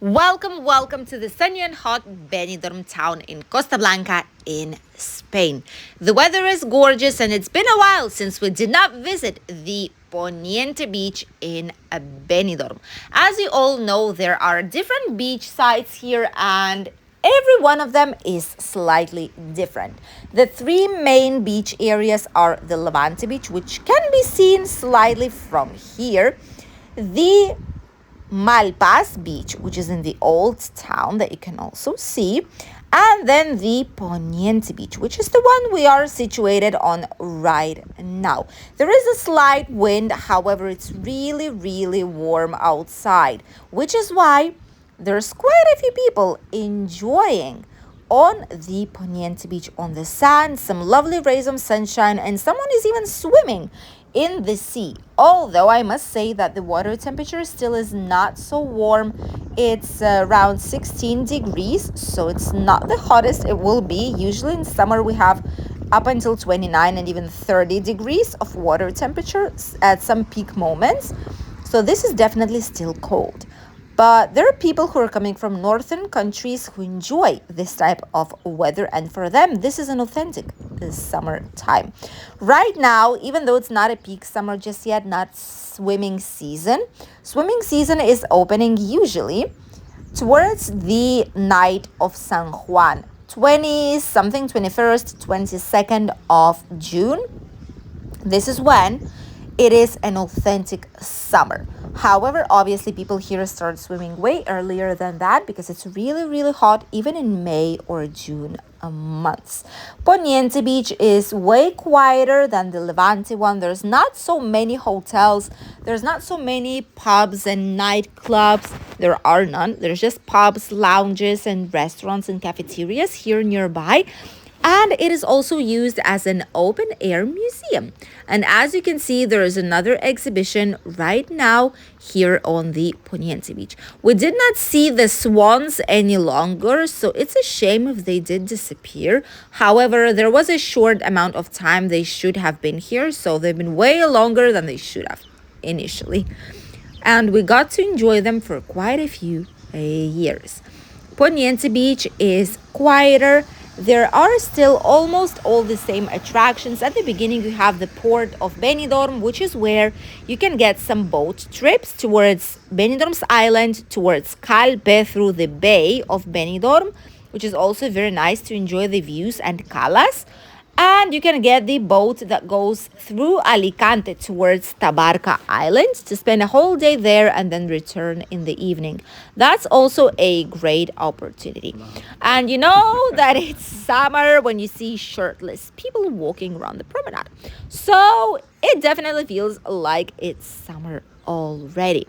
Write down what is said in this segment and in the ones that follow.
Welcome to the sunny and hot Benidorm town in Costa Blanca in Spain. The weather is gorgeous and it's been a while since we did not visit the Poniente Beach in Benidorm. As you all know, there are different beach sites here and every one of them is slightly different. The three main beach areas are the Levante Beach, which can be seen slightly from here, the Malpas Beach, which is in the old town that you can also see, and then the Poniente Beach, which is the one we are situated on right now. There is a slight wind, however, it's really warm outside, which is why there's quite a few people enjoying on the Poniente Beach on the sand, some lovely rays of sunshine, and someone is even swimming in the sea. Although I must say that the water temperature still is not so warm. It's around 16 degrees, so it's not the hottest it will be. Usually in summer we have up until 29 and even 30 degrees of water temperature at some peak moments. So this is definitely still cold. But there are people who are coming from northern countries who enjoy this type of weather, and for them, this is an authentic summertime. Right now, even though it's not a peak summer just yet, not swimming season, swimming season is opening usually towards the night of San Juan, 20 something, 21st, 22nd of June. This is when it is an authentic summer. However, obviously people here start swimming way earlier than that because it's really hot even in May or June months. Poniente Beach is way quieter than the Levante one. There's not so many hotels. There's not so many pubs and nightclubs. There are none. There's just pubs, lounges, and restaurants and cafeterias here nearby. And it is also used as an open air museum. And as you can see, there is another exhibition right now here on the Poniente Beach. We did not see the swans any longer, so it's a shame if they did disappear. However, there was a short amount of time they should have been here, so they've been way longer than they should have initially. And we got to enjoy them for quite a few years. Poniente Beach is quieter. There are still almost all the same attractions. At the beginning, you have the port of Benidorm, which is where you can get some boat trips towards Benidorm's island, towards Calpe through the bay of Benidorm, which is also very nice to enjoy the views and calas. And you can get the boat that goes through Alicante towards Tabarca Island to spend a whole day there and then return in the evening. That's also a great opportunity. And you know that it's summer when you see shirtless people walking around the promenade. So it definitely feels like it's summer already.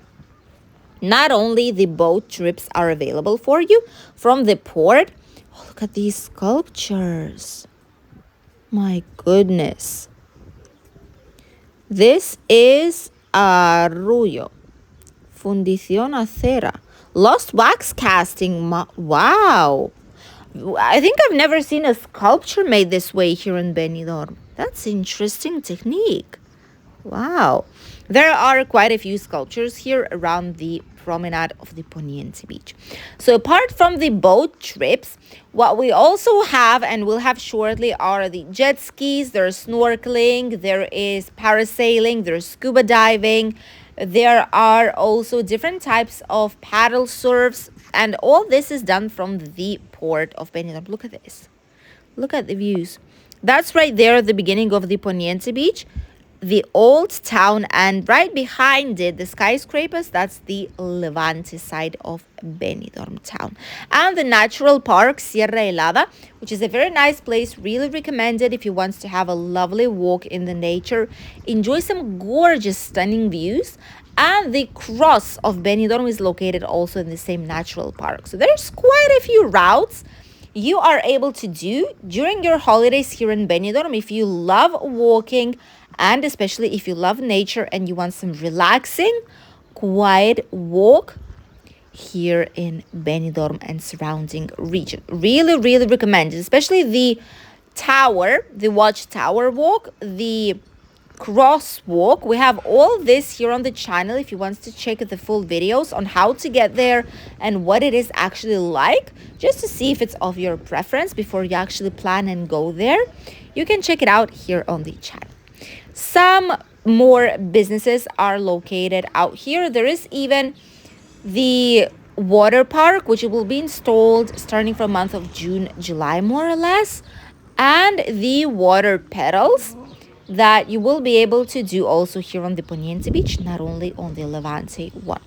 Not only the boat trips are available for you from the port. Oh, look at these sculptures. My goodness. This is Arroyo. Fundición Acera. Lost wax casting. Wow. I think I've never seen a sculpture made this way here in Benidorm. That's interesting technique. Wow. There are quite a few sculptures here around the promenade of the Poniente Beach. So apart from the boat trips, what we also have and will have shortly are the jet skis, there's snorkeling, there is parasailing, there's scuba diving, there are also different types of paddle surfs, and all this is done from the port of Benidorm. Look at this. Look at the views. That's right there at the beginning of the Poniente Beach, the old town, and right behind it, the skyscrapers, that's the Levante side of Benidorm town. And the natural park, Sierra Helada, which is a very nice place, really recommended if you want to have a lovely walk in the nature, enjoy some gorgeous, stunning views. And the cross of Benidorm is located also in the same natural park. So there's quite a few routes you are able to do during your holidays here in Benidorm if you love walking, and especially if you love nature and you want some relaxing, quiet walk here in Benidorm and surrounding region. Really recommend it, especially the tower, the watchtower walk, the crosswalk. We have all this here on the channel if you want to check the full videos on how to get there and what it is actually like, just to see if it's of your preference before you actually plan and go there. You can check it out here on the channel. Some more businesses are located out here. There is even the water park, which will be installed starting from month of June, July, more or less, and the water pedals that you will be able to do also here on the Poniente Beach, not only on the Levante one.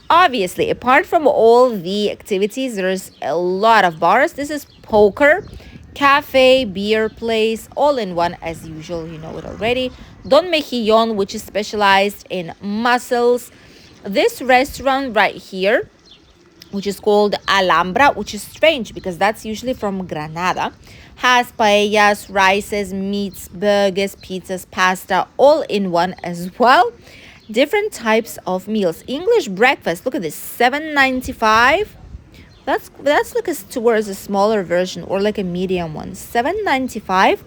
Obviously, apart from all the activities, there's a lot of bars. This is poker, cafe, beer place, all in one as usual. You know it already. Don Mejillon, which is specialized in mussels. This restaurant right here, which is called Alhambra, which is strange because that's usually from Granada, has paellas, rices, meats, burgers, pizzas, pasta, all in one as well. Different types of meals. English breakfast, look at this, $7.95. That's like towards a smaller version or like a medium one. $7.95.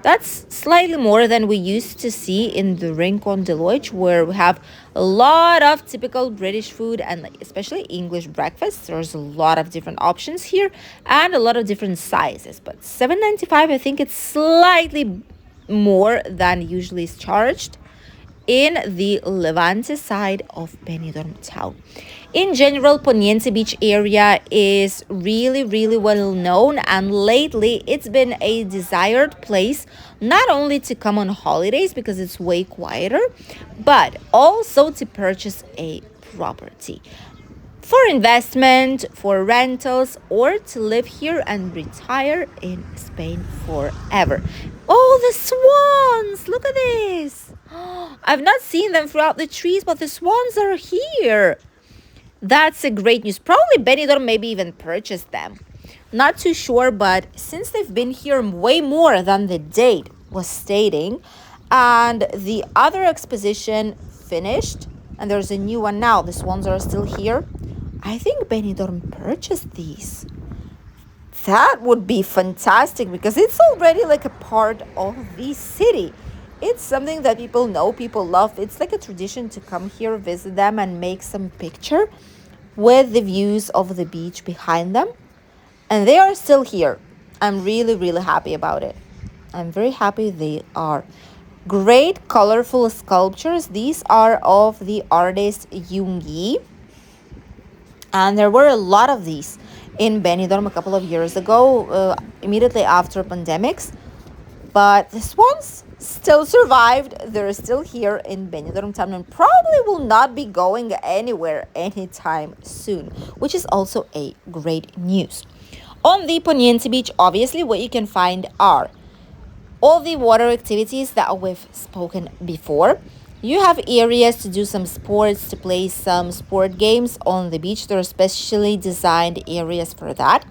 That's slightly more than we used to see in the Rincon de Loge, where we have a lot of typical British food and especially English breakfast. There's a lot of different options here and a lot of different sizes. But $7.95, I think it's slightly more than usually is charged in the Levante side of Benidorm town. In general, Poniente Beach area is really, really well known, and lately it's been a desired place not only to come on holidays because it's way quieter, but also to purchase a property for investment, for rentals, or to live here and retire in Spain forever. Oh, the swans! Look at this! I've not seen them throughout the trees, but the swans are here. That's a great news. Probably Benidorm maybe even purchased them. Not too sure, but since they've been here way more than the date was stating, and the other exposition finished, and there's a new one now, the swans are still here, I think Benidorm purchased these. That would be fantastic because it's already like a part of the city. It's something that people know, people love. It's like a tradition to come here, visit them, and make some picture with the views of the beach behind them. And they are still here. I'm really, really happy about it. I'm very happy they are. Great, colorful sculptures. These are of the artist Jungi. And there were a lot of these in Benidorm a couple of years ago, immediately after pandemics. But the swans still survived. They're still here in Benidorm town and probably will not be going anywhere anytime soon, which is also a great news. On the Poniente Beach, obviously, what you can find are all the water activities that we've spoken before. You have areas to do some sports, to play some sport games on the beach. There are specially designed areas for that.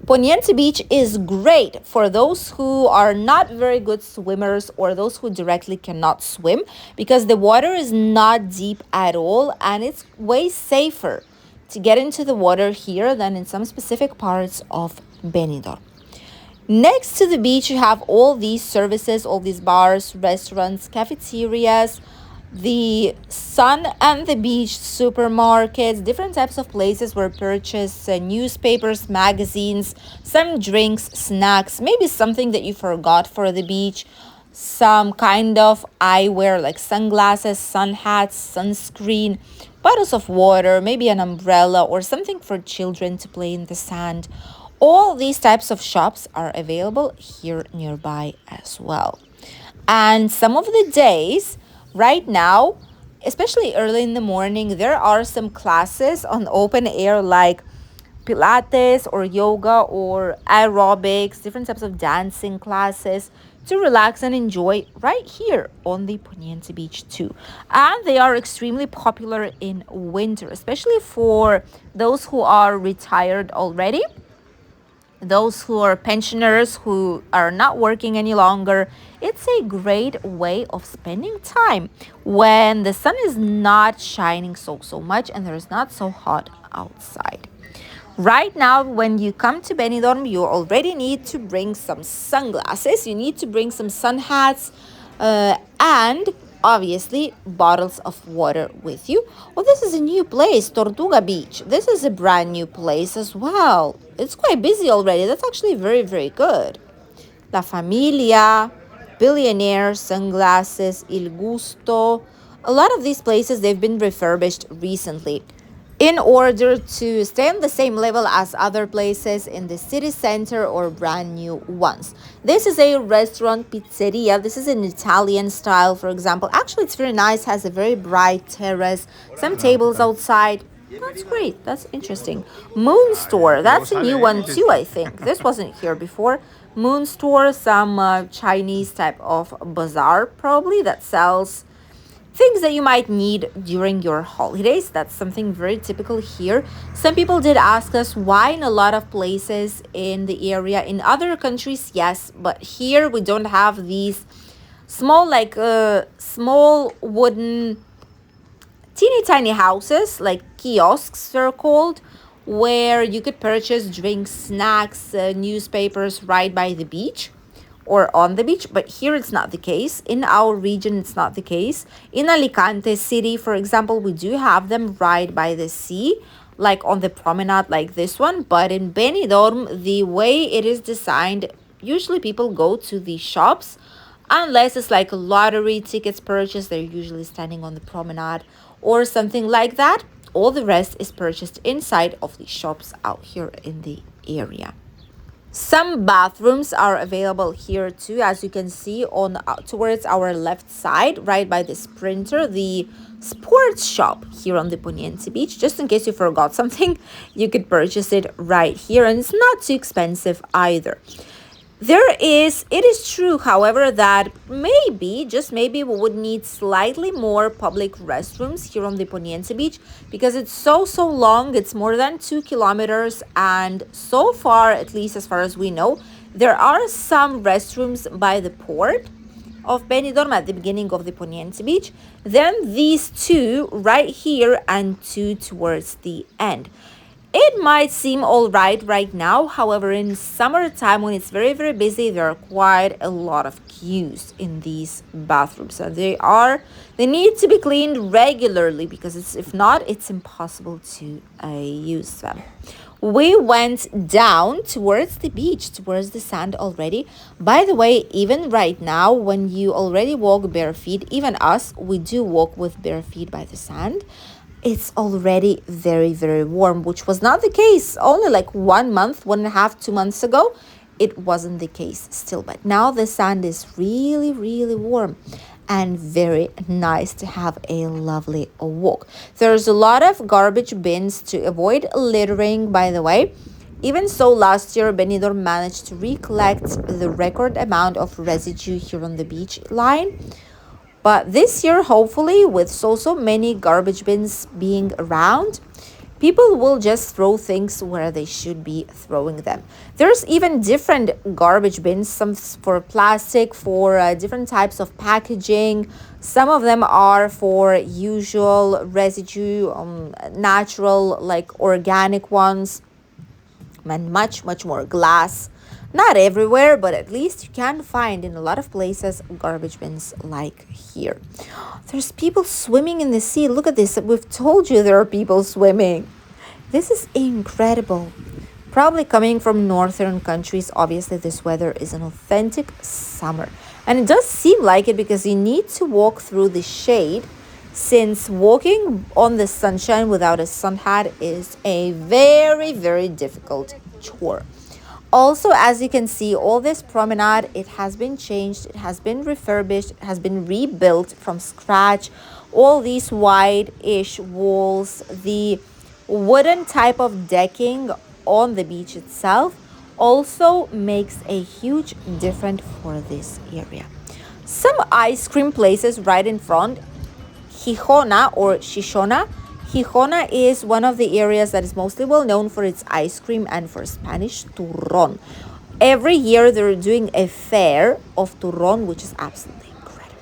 Poniente Beach is great for those who are not very good swimmers or those who directly cannot swim because the water is not deep at all and it's way safer to get into the water here than in some specific parts of Benidorm. Next to the beach, you have all these services, all these bars, restaurants, cafeterias, the Sun and the Beach supermarkets, different types of places where purchase newspapers, magazines, some drinks, snacks, maybe something that you forgot for the beach, some kind of eyewear like sunglasses, sun hats, sunscreen, bottles of water, maybe an umbrella or something for children to play in the sand. All these types of shops are available here nearby as well. And some of the days, right now, especially early in the morning, there are some classes on open air like Pilates or yoga or aerobics, different types of dancing classes to relax and enjoy right here on the Poniente Beach too. And they are extremely popular in winter, especially for those who are retired already, those who are pensioners who are not working any longer. It's a great way of spending time when the sun is not shining so much and there's not so hot outside. Right now, when you come to Benidorm, you already need to bring some sunglasses. You need to bring some sun hats and obviously bottles of water with you. Oh, this is a new place, Tortuga Beach. This is a brand new place as well. It's quite busy already. That's actually very, very good. La Familia, Billionaire, Sunglasses, Il Gusto. A lot of these places, they've been refurbished recently in order to stay on the same level as other places in the city center or brand new ones. This is a restaurant pizzeria. This is an Italian style, for example. Actually, it's very nice, has a very bright terrace, some tables outside. That's great. That's interesting. Moon Store. That's a new one too, I think. This wasn't here before. Moon Store, some Chinese type of bazaar probably that sells things that you might need during your holidays. That's something very typical here. Some people did ask us why in a lot of places in the area, in other countries, yes, but here we don't have these small, like small wooden teeny tiny houses, like kiosks they're called, where you could purchase drinks, snacks, newspapers right by the beach or on the beach. But here it's not the case. In our region, it's not the case. In Alicante city, for example, we do have them right by the sea, like on the promenade like this one. But in Benidorm, the way it is designed, usually people go to the shops unless it's like lottery tickets purchased. They're usually standing on the promenade or something like that. All the rest is purchased inside of the shops out here in the area. Some bathrooms are available here too, as you can see on towards our left side, right by the Sprinter, the sports shop here on the Poniente Beach. Just in case you forgot something, you could purchase it right here, and it's not too expensive either. It is true, however, that maybe, just maybe, we would need slightly more public restrooms here on the Poniente Beach because it's so long. It's more than 2 kilometers, and so far, at least as far as we know, there are some restrooms by the port of Benidorm at the beginning of the Poniente Beach. Then these two right here and two towards the end. It might seem all right now. However, in summertime, when it's very busy, there are quite a lot of queues in these bathrooms. So they need to be cleaned regularly because if not, it's impossible to use them. We went down towards the beach, towards the sand already. By the way, even right now, when you already walk bare feet, even us, we do walk with bare feet by the sand. It's already very warm, which was not the case only like 1 month, 1.5, 2 months ago. It wasn't the case still, but now the sand is really warm and very nice to have a lovely walk. There's a lot of garbage bins to avoid littering, by the way. Even so, last year, Benidorm managed to recollect the record amount of residue here on the beach line. But this year, hopefully, with so many garbage bins being around, people will just throw things where they should be throwing them. There's even different garbage bins, some for plastic, for different types of packaging. Some of them are for usual residue, natural, like organic ones, and much more glass. Not everywhere, but at least you can find in a lot of places garbage bins like here. There's people swimming in the sea. Look at this. We've told you there are people swimming. This is incredible. Probably coming from northern countries, obviously this weather is an authentic summer. And it does seem like it because you need to walk through the shade, since walking on the sunshine without a sun hat is a very difficult chore. Also, as you can see, all this promenade, it has been changed, it has been refurbished, it has been rebuilt from scratch. All these wide-ish walls, the wooden type of decking on the beach itself also makes a huge difference for this area. Some ice cream places right in front, Gijona or Shishona. Gijona is one of the areas that is mostly well known for its ice cream and for Spanish turrón. Every year they're doing a fair of turrón, which is absolutely incredible.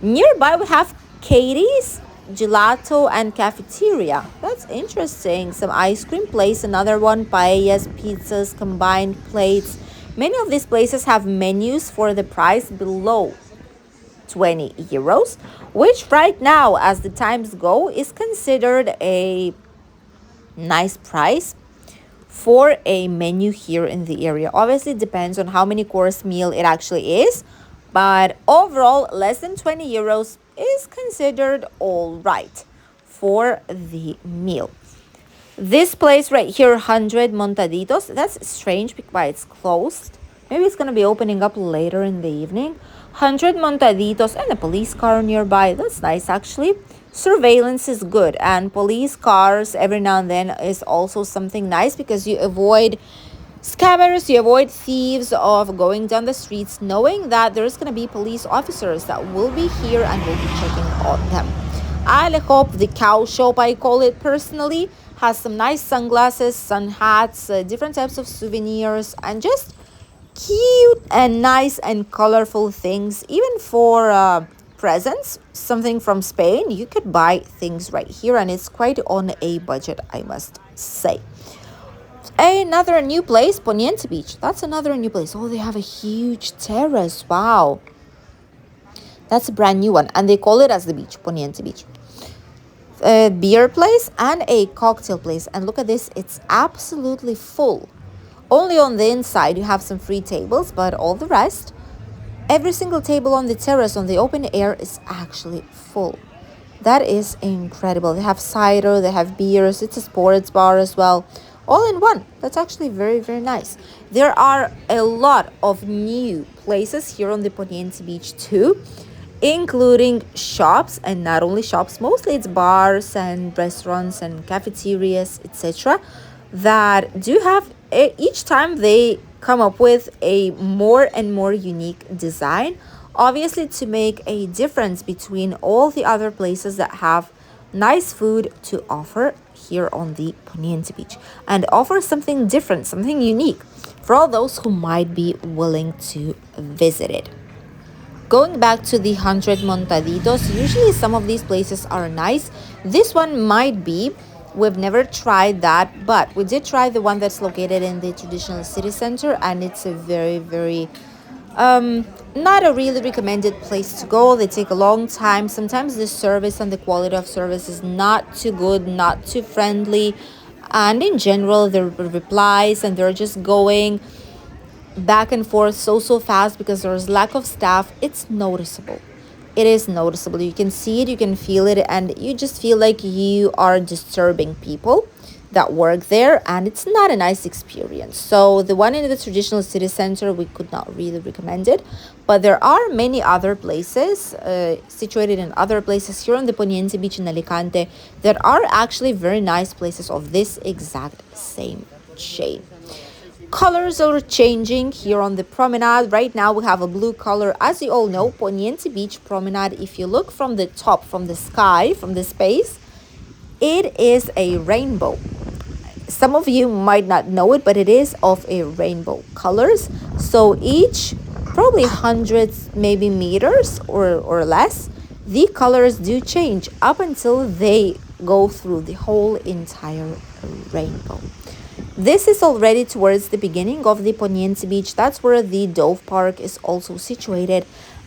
Nearby we have Katie's Gelato and Cafeteria. That's interesting. Some ice cream place, another one, paellas, pizzas, combined plates. Many of these places have menus for the price below 20 euros, which right now, as the times go, is considered a nice price for a menu here in the area. Obviously, it depends on how many course meal it actually is, but overall, less than 20 euros is considered all right for the meal. This place right here, 100 Montaditos, that's strange because it's closed. Maybe it's going to be opening up later in the evening. 100 Montaditos and a police car nearby. That's nice, actually. Surveillance is good, and police cars every now and then is also something nice because you avoid scammers, you avoid thieves of going down the streets knowing that there's going to be police officers that will be here and will be checking on them. I hope the cow shop, I call it personally, has some nice sunglasses, sun hats, different types of souvenirs, and just cute and nice and colorful things. Even for presents, something from Spain, you could buy things right here, and it's quite on a budget, I must say. Another new place, Poniente Beach. That's another new place. Oh, they have a huge terrace. Wow. That's a brand new one. And they call it as the beach, Poniente Beach. A beer place and a cocktail place. And look at this. It's absolutely full. Only on the inside you have some free tables, but all the rest, every single table on the terrace on the open air is actually full. That is incredible. They have cider, they have beers. It's a sports bar as well. All in one. That's actually very, very nice. There are a lot of new places here on the Poniente Beach too, including shops, and not only shops, mostly it's bars and restaurants and cafeterias, etc., that do have, each time they come up with a more and more unique design, obviously to make a difference between all the other places that have nice food to offer here on the Poniente Beach, and offer something different, something unique for all those who might be willing to visit it. Going back to the 100 Montaditos, usually some of these places are nice. This one might be. We've never tried that, but we did try the one that's located in the traditional city center, and it's a very, very not a really recommended place to go. They take a long time. Sometimes the service and the quality of service is not too good, not too friendly, and in general the replies, and they're just going back and forth so fast because there's lack of staff. It's noticeable. It is noticeable. You can see it, you can feel it, and you just feel like you are disturbing people that work there, and it's not a nice experience. So the one in the traditional city center, we could not really recommend it, but there are many other places situated in other places here on the Poniente Beach in Alicante that are actually very nice places of this exact same chain. Colors are changing here on the promenade. Right now we have a blue color. As you all know, Poniente Beach Promenade, if you look from the top, from the sky, from the space, it is a rainbow. Some of you might not know it, but it is of a rainbow colors. So each probably hundreds, maybe meters or less, the colors do change up until they go through the whole entire rainbow. This is already towards the beginning of the Poniente Beach. That's where the Dove Park is also situated.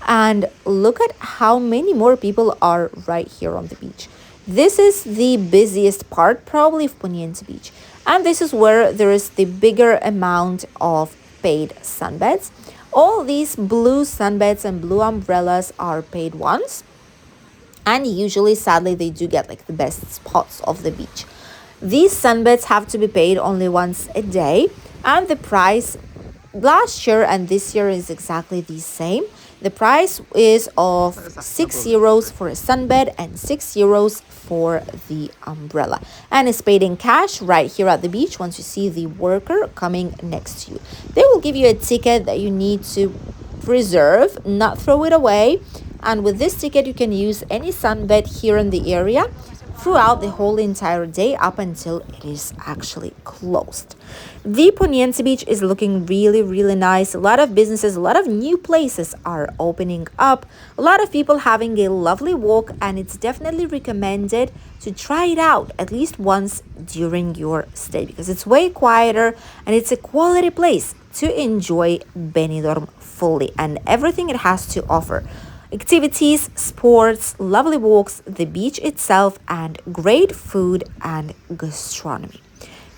And look at how many more people are right here on the beach. This is the busiest part probably of Poniente Beach. And this is where there is the bigger amount of paid sunbeds. All these blue sunbeds and blue umbrellas are paid ones. And usually, sadly, they do get like the best spots of the beach. These sunbeds have to be paid only once a day, and the price last year and this year is exactly the same. The price is of 6 euros for a sunbed and 6 euros for the umbrella, and it's paid in cash right here at the beach. Once you see the worker coming next to you, they will give you a ticket that you need to preserve, not throw it away, and with this ticket you can use any sunbed here in the area throughout the whole entire day up until it is actually closed. The Poniente Beach is looking really, really nice. A lot of businesses, a lot of new places are opening up. A lot of people having a lovely walk, and it's definitely recommended to try it out at least once during your stay because it's way quieter and it's a quality place to enjoy Benidorm fully and everything it has to offer. activities, sports, lovely walks, the beach itself, and great food and gastronomy.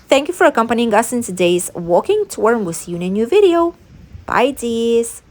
Thank you for accompanying us in today's walking tour, and we'll see you in a new video. Bye, dears.